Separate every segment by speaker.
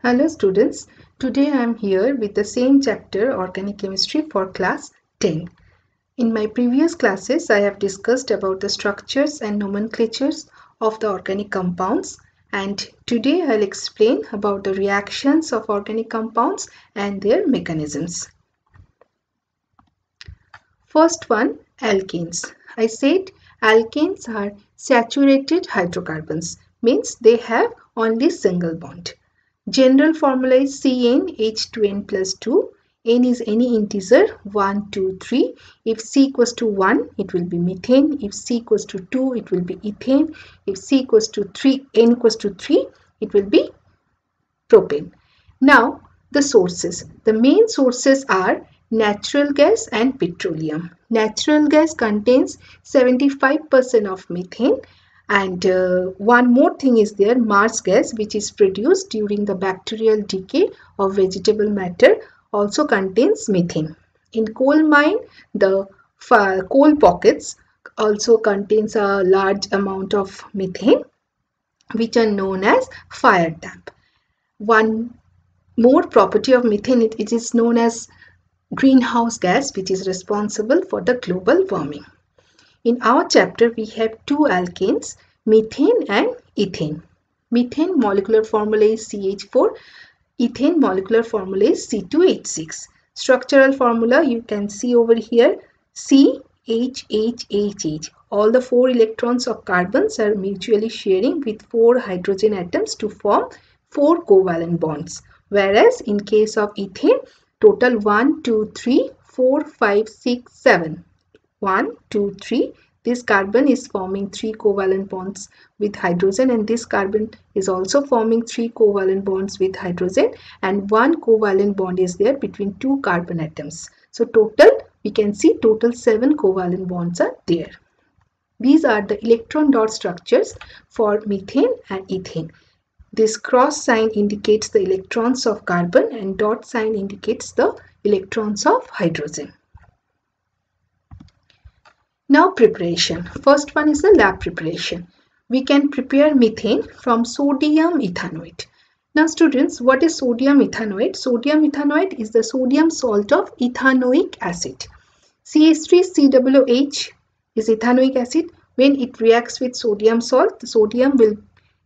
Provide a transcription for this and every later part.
Speaker 1: Hello students, today I am here with the same chapter Organic Chemistry for class 10. In my previous classes I have discussed about the structures and nomenclatures of the organic compounds, and today I'll explain about the reactions of organic compounds and their mechanisms. First one, alkanes. I said alkanes are saturated hydrocarbons, means they have only single bond. General formula is CnH2n plus 2. N is any integer 1, 2, 3. If C equals to 1, it will be methane. If C equals to 2, it will be ethane. If C equals to 3, N equals to 3, it will be propane. Now, the sources. The main sources are natural gas and petroleum. Natural gas contains 75% of methane. And one more thing is there, Mars gas, which is produced during the bacterial decay of vegetable matter, also contains methane. In coal mine, the coal pockets also contains a large amount of methane, which are known as fire damp. One more property of methane, it is known as greenhouse gas, which is responsible for the global warming. In our chapter, we have two alkanes, methane and ethane. Methane molecular formula is CH4. Ethane molecular formula is C2H6. Structural formula you can see over here, CHHHH. All the 4 electrons of carbons are mutually sharing with 4 hydrogen atoms to form 4 covalent bonds. Whereas in case of ethane, total 1, 2, 3, 4, 5, 6, 7. 1, 2, 3. This carbon is forming 3 covalent bonds with hydrogen, and this carbon is also forming 3 covalent bonds with hydrogen, and 1 covalent bond is there between 2 carbon atoms. So total, we can see total 7 covalent bonds are there. These are the electron dot structures for methane and ethane. This cross sign indicates the electrons of carbon and dot sign indicates the electrons of hydrogen. Now preparation. First one is the lab preparation. We can prepare methane from sodium ethanoate. Now students, what is sodium ethanoate? Sodium ethanoate is the sodium salt of ethanoic acid. CH3COOH is ethanoic acid. When it reacts with sodium salt, the sodium will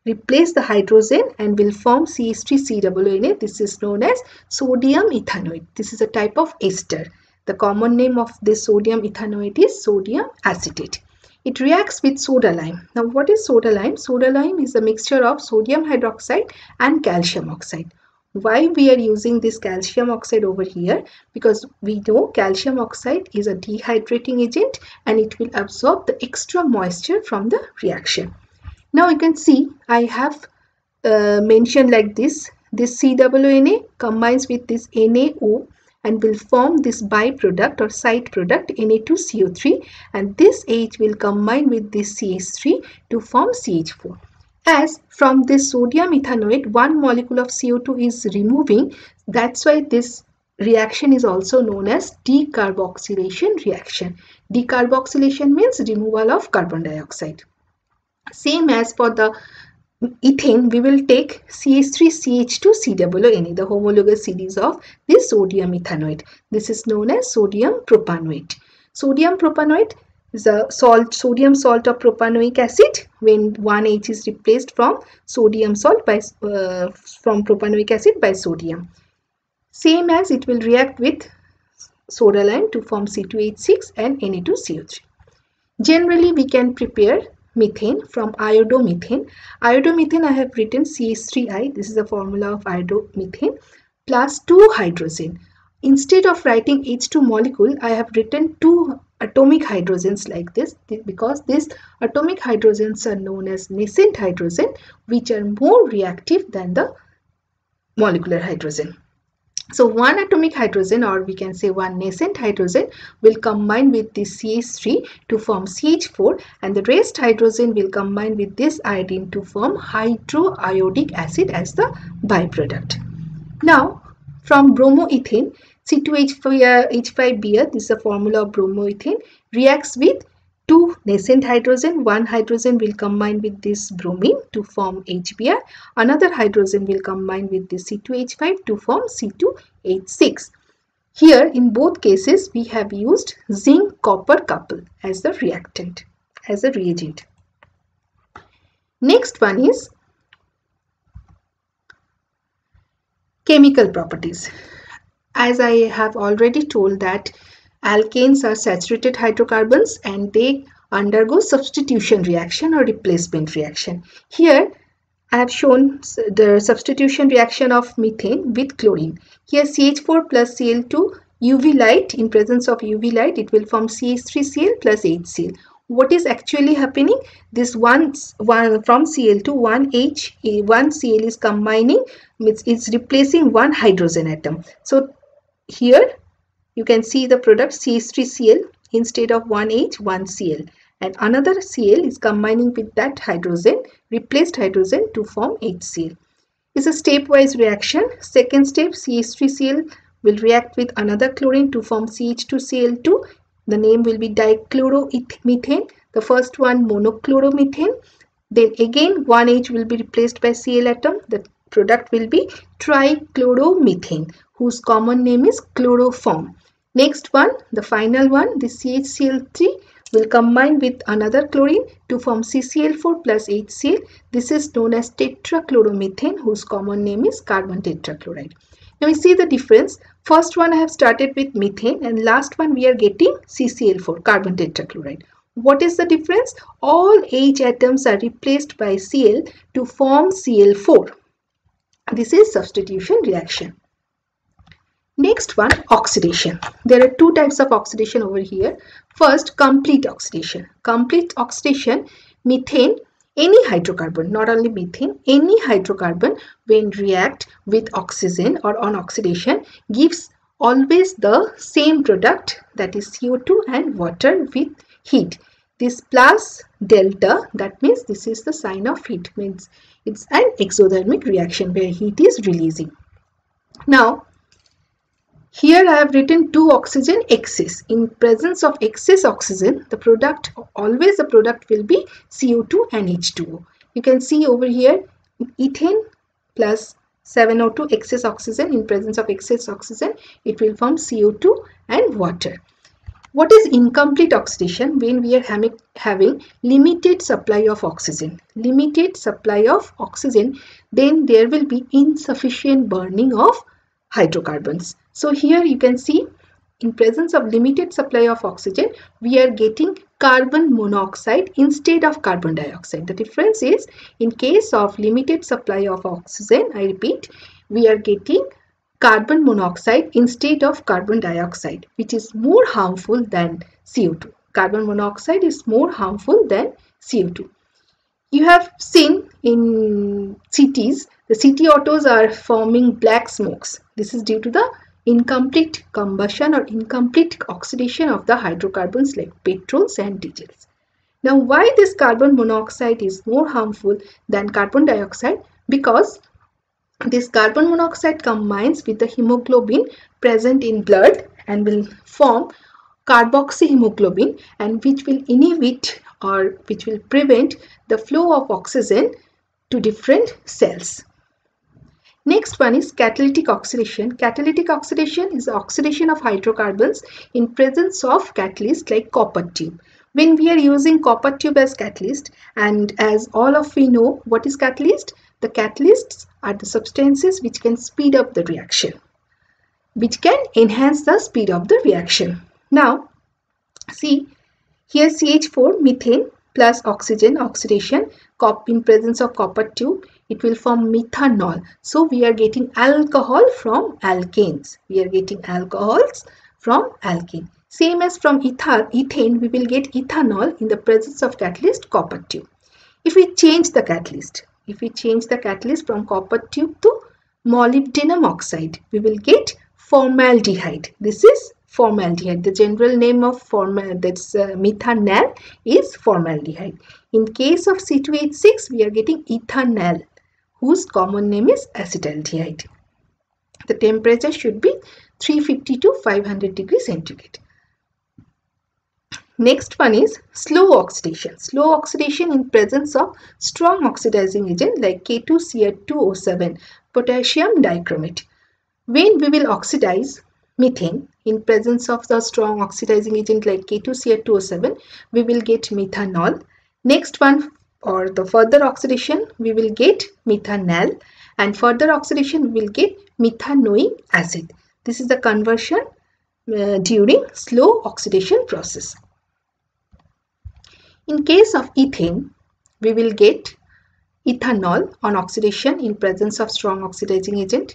Speaker 1: replace the hydrogen and will form CH3COONA. This is known as sodium ethanoate. This is a type of ester. The common name of this sodium ethanoate is sodium acetate. It reacts with soda lime. Now what is soda lime? Soda lime is a mixture of sodium hydroxide and calcium oxide. Why we are using this calcium oxide over here? Because we know calcium oxide is a dehydrating agent and it will absorb the extra moisture from the reaction. Now you can see I have mentioned like this. This COONA combines with this NaO and will form this byproduct or side product Na2CO3, and this H will combine with this CH3 to form CH4. As from this sodium ethanoate, one molecule of CO2 is removing, that's why this reaction is also known as decarboxylation reaction. Decarboxylation means removal of carbon dioxide. Same as for the ethane, we will take CH3CH2COONA, the homologous series of this sodium ethanoate. This is known as sodium propanoate. Sodium propanoate is a sodium salt of propanoic acid when one H is replaced from sodium salt by from propanoic acid by sodium. Same as it will react with soda lime to form C2H6 and Na2CO3. Generally, we can prepare methane from iodomethane. Iodomethane I have written CH3I. This is the formula of iodomethane plus 2 hydrogen. Instead of writing H2 molecule, I have written 2 atomic hydrogens like this because these atomic hydrogens are known as nascent hydrogen, which are more reactive than the molecular hydrogen. So one atomic hydrogen, or we can say one nascent hydrogen, will combine with this CH3 to form CH4, and the rest hydrogen will combine with this iodine to form hydroiodic acid as the byproduct. Now from bromoethane, C2H5Br, this is the formula of bromoethane, reacts with two nascent hydrogen. One hydrogen will combine with this bromine to form HBr. Another hydrogen will combine with this C2H5 to form C2H6. Here in both cases we have used zinc copper couple as the reactant, as a reagent. Next one is chemical properties. As I have already told that alkanes are saturated hydrocarbons and they undergo substitution reaction or replacement reaction. Here I have shown the substitution reaction of methane with chlorine. Here CH4 plus Cl2 UV light, in presence of UV light it will form CH3Cl plus HCl. What is actually happening? This one from Cl2 one Cl is combining, it's replacing one hydrogen atom. So here you can see the product CH3Cl instead of 1H, 1Cl, and another Cl is combining with that hydrogen, replaced hydrogen, to form HCl. It's a stepwise reaction. Second step, CH3Cl will react with another chlorine to form CH2Cl2. The name will be dichloromethane. The first one monochloromethane. Then again 1H will be replaced by Cl atom. The product will be trichloromethane, whose common name is chloroform. Next one, the final one, the CHCl3 will combine with another chlorine to form CCl4 plus HCl. This is known as tetrachloromethane, whose common name is carbon tetrachloride. Now we see the difference. First one I have started with methane and last one we are getting CCl4, carbon tetrachloride. What is the difference? All H atoms are replaced by Cl to form Cl4. This is substitution reaction. Next one, oxidation. There are two types of oxidation over here. First, complete oxidation. Complete oxidation, methane, any hydrocarbon, not only methane, any hydrocarbon when react with oxygen or on oxidation gives always the same product, that is CO2 and water with heat. This plus delta, that means this is the sign of heat, means it's an exothermic reaction where heat is releasing. Now, here I have written 2 oxygen excess. In presence of excess oxygen, the product, always the product will be CO2 and H2O. You can see over here, ethane plus 7O2 excess oxygen. In presence of excess oxygen, it will form CO2 and water. What is incomplete oxidation? When we are having limited supply of oxygen. Limited supply of oxygen, then there will be insufficient burning of hydrocarbons. So here you can see, in presence of limited supply of oxygen, we are getting carbon monoxide instead of carbon dioxide. The difference is, in case of limited supply of oxygen, I repeat, we are getting carbon monoxide instead of carbon dioxide, which is more harmful than CO2. Carbon monoxide is more harmful than CO2. You have seen in cities, the city autos are forming black smokes. This is due to the incomplete combustion or incomplete oxidation of the hydrocarbons like petrols and diesels. Now, why this carbon monoxide is more harmful than carbon dioxide? Because this carbon monoxide combines with the hemoglobin present in blood and will form carboxyhemoglobin, and which will inhibit or which will prevent the flow of oxygen to different cells. Next one is catalytic oxidation. Catalytic oxidation is the oxidation of hydrocarbons in presence of catalyst like copper tube. When we are using copper tube as catalyst, and as all of we know, what is catalyst? The catalysts are the substances which can speed up the reaction, which can enhance the speed of the reaction. Now, see here CH4 methane plus oxygen oxidation in presence of copper tube, it will form methanol. So we are getting alcohol from alkanes. We are getting alcohols from alkane. Same as from ethane, we will get ethanol in the presence of catalyst copper tube. If we change the catalyst, from copper tube to molybdenum oxide, we will get formaldehyde. This is formaldehyde. The general name of methanal is formaldehyde. In case of C2H6, we are getting ethanal, whose common name is acetaldehyde. The temperature should be 350 to 500 degrees centigrade. Next one is slow oxidation. Slow oxidation in presence of strong oxidizing agent like K2Cl2O7, potassium dichromate. When we will oxidize methane in presence of the strong oxidizing agent like K2Cl2O7, we will get methanol. Next one, or the further oxidation, we will get methanal, and further oxidation we will get methanoic acid. This is the conversion during slow oxidation process. In case of ethane, we will get ethanol on oxidation in presence of strong oxidizing agent.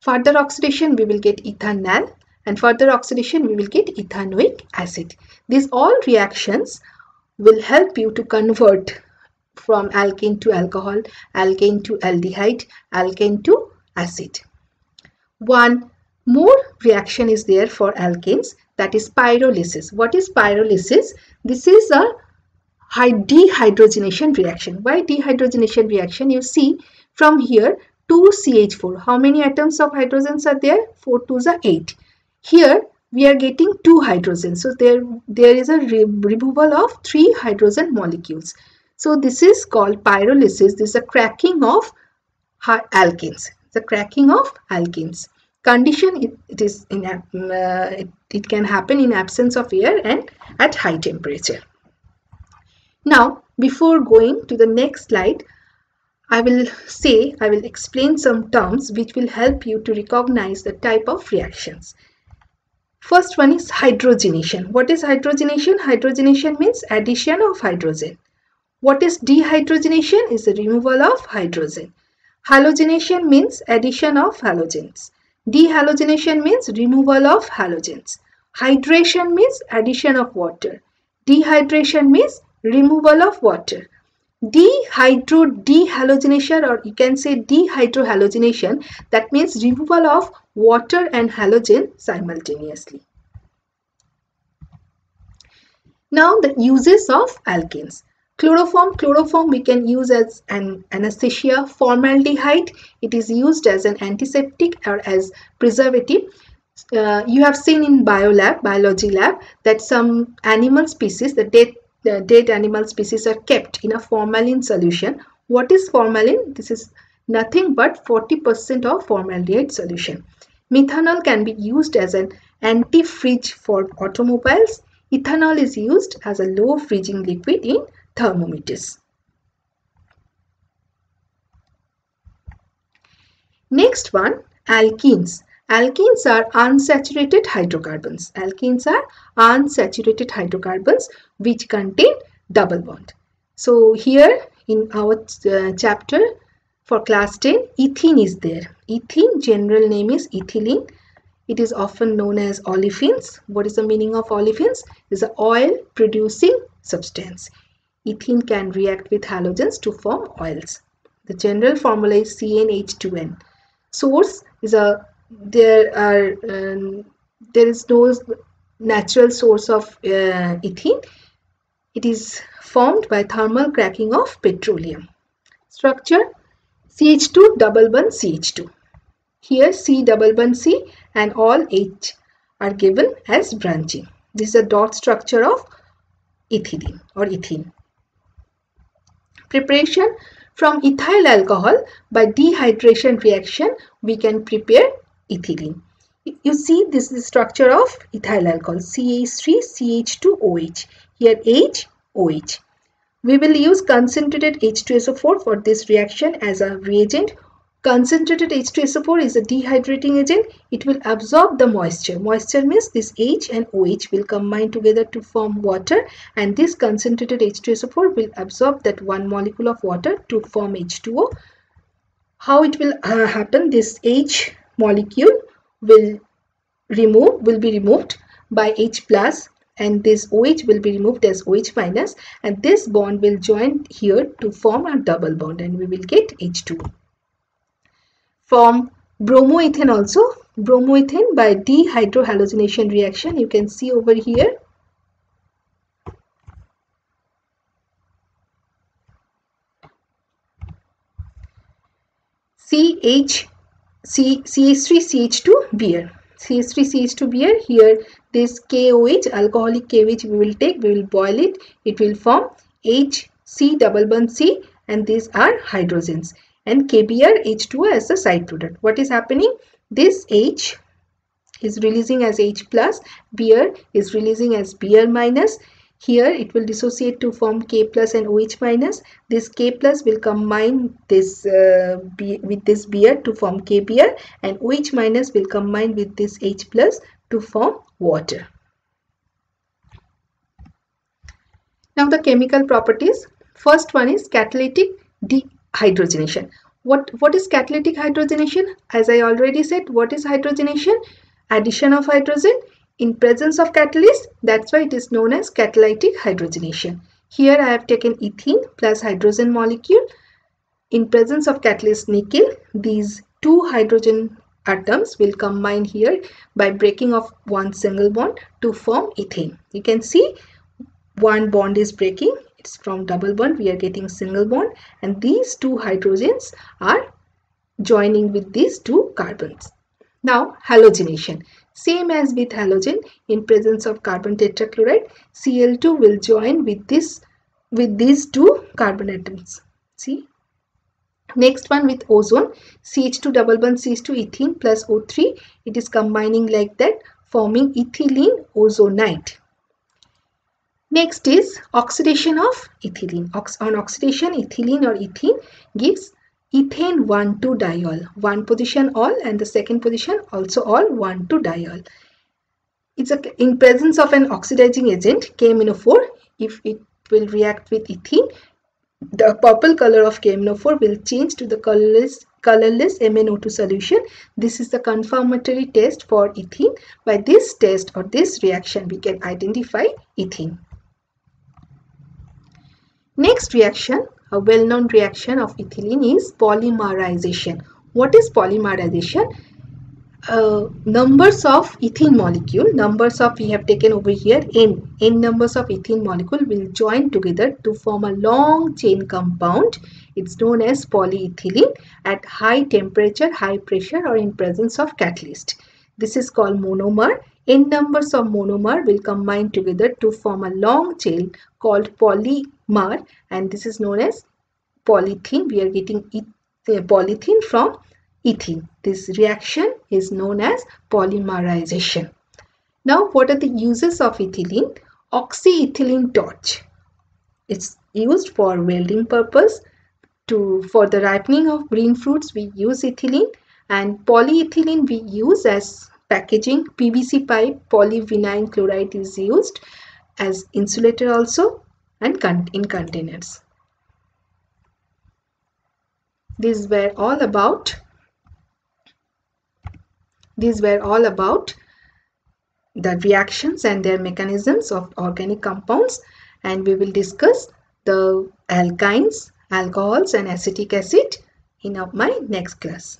Speaker 1: Further oxidation, we will get ethanal, and further oxidation, we will get ethanoic acid. These all reactions will help you to convert from alkane to alcohol, alkane to aldehyde, alkane to acid. One more reaction is there for alkanes, that is pyrolysis. What is pyrolysis? This is a dehydrogenation reaction. Why dehydrogenation reaction? You see from here 2CH4. How many atoms of hydrogens are there? 4 2s are 8. Here we are getting 2 hydrogens. So there is a removal of 3 hydrogen molecules. So this is called pyrolysis. This is a cracking of alkanes. The cracking of alkanes. Condition it can happen in absence of air and at high temperature. Now, before going to the next slide, I will explain some terms which will help you to recognize the type of reactions. First one is hydrogenation. What is hydrogenation? Hydrogenation means addition of hydrogen. What is dehydrogenation? Is the removal of hydrogen. Halogenation means addition of halogens. Dehalogenation means removal of halogens. Hydration means addition of water. Dehydration means removal of water. Dehalogenation, or you can say dehydrohalogenation, that means removal of water and halogen simultaneously. Now the uses of alkanes. Chloroform we can use as an anesthesia. Formaldehyde, it is used as an antiseptic or as preservative. You have seen in biology lab, that some animal species, the dead animal species are kept in a formalin solution. What is formalin? This is nothing but 40% of formaldehyde solution. Methanol can be used as an anti-fridge for automobiles. Ethanol is used as a low freezing liquid in thermometers. Next one, alkenes. Alkenes are unsaturated hydrocarbons. Alkenes are unsaturated hydrocarbons which contain double bond. So here in our chapter for class 10, ethene is there. Ethene, general name is ethylene. It is often known as olefins. What is the meaning of olefins? It is an oil producing substance. Ethene can react with halogens to form oils. The general formula is CnH2n. Source is there is no natural source of ethene. It is formed by thermal cracking of petroleum. Structure CH2 double bond CH2. Here C double bond C and all H are given as branching. This is a dot structure of ethylene or ethene. Preparation from ethyl alcohol by dehydration reaction, we can prepare ethylene. You see, this is the structure of ethyl alcohol, CH3CH2OH. Here H, OH. We will use concentrated H2SO4 for this reaction as a reagent. Concentrated H2SO4 is a dehydrating agent. It will absorb the moisture. Moisture means this H and OH will combine together to form water, and this concentrated H2SO4 will absorb that one molecule of water to form H2O. How it will happen? This H molecule will be removed by H plus, and this OH will be removed as OH minus, and this bond will join here to form a double bond, and we will get H2O. From bromoethane also, bromoethane by dehydrohalogenation reaction, you can see over here. CH3CH2 beer. CH3CH2 beer. Here this KOH, alcoholic KOH we will take, we will boil it. It will form HC double bond C, and these are hydrogens. And KBr H2O as the side product. What is happening? This H is releasing as H plus, beer is releasing as beer minus. Here it will dissociate to form K plus and OH minus. This K plus will combine this with this beer to form K beer, and OH minus will combine with this H plus to form water. Now the chemical properties. First one is catalytic dehydrogenation. What is catalytic hydrogenation? As I already said, what is hydrogenation? Addition of hydrogen in presence of catalyst. That's why it is known as catalytic hydrogenation. Here I have taken ethene plus hydrogen molecule. In presence of catalyst nickel, these two hydrogen atoms will combine here by breaking of one single bond to form ethane. You can see one bond is breaking. It's from double bond, we are getting single bond, and these two hydrogens are joining with these two carbons. Now halogenation. Same as with halogen, in presence of carbon tetrachloride, Cl2 will join with these two carbon atoms. See. Next one with ozone, CH2 double bond CH2 ethene plus O3. It is combining like that, forming ethylene ozonide. Next is oxidation of ethylene. On oxidation, ethylene or ethene gives ethane 1,2-diol. One position all, and the second position also all 1,2-diol. It's in presence of an oxidizing agent KMnO4. If it will react with ethene, the purple color of KMnO4 will change to the colorless MnO2 solution. This is the confirmatory test for ethene. By this test or this reaction, we can identify ethene. Next reaction, a well-known reaction of ethylene, is polymerization. What is polymerization? Numbers of ethene molecule, numbers of, we have taken over here n numbers of ethene molecule will join together to form a long chain compound. It's known as polyethylene at high temperature, high pressure, or in presence of catalyst. This is called monomer. N numbers of monomer will combine together to form a long chain called polymer, and this is known as polythene. We are getting polythene from ethene. This reaction is known as polymerization. Now, what are the uses of ethylene? Oxyethylene torch. It's used for welding purpose. For the ripening of green fruits, we use ethylene, and polyethylene we use as packaging. PVC pipe, polyvinyl chloride is used as insulator also, and in containers. These were all about the reactions and their mechanisms of organic compounds, and we will discuss the alkynes, alcohols, and acetic acid in my next class.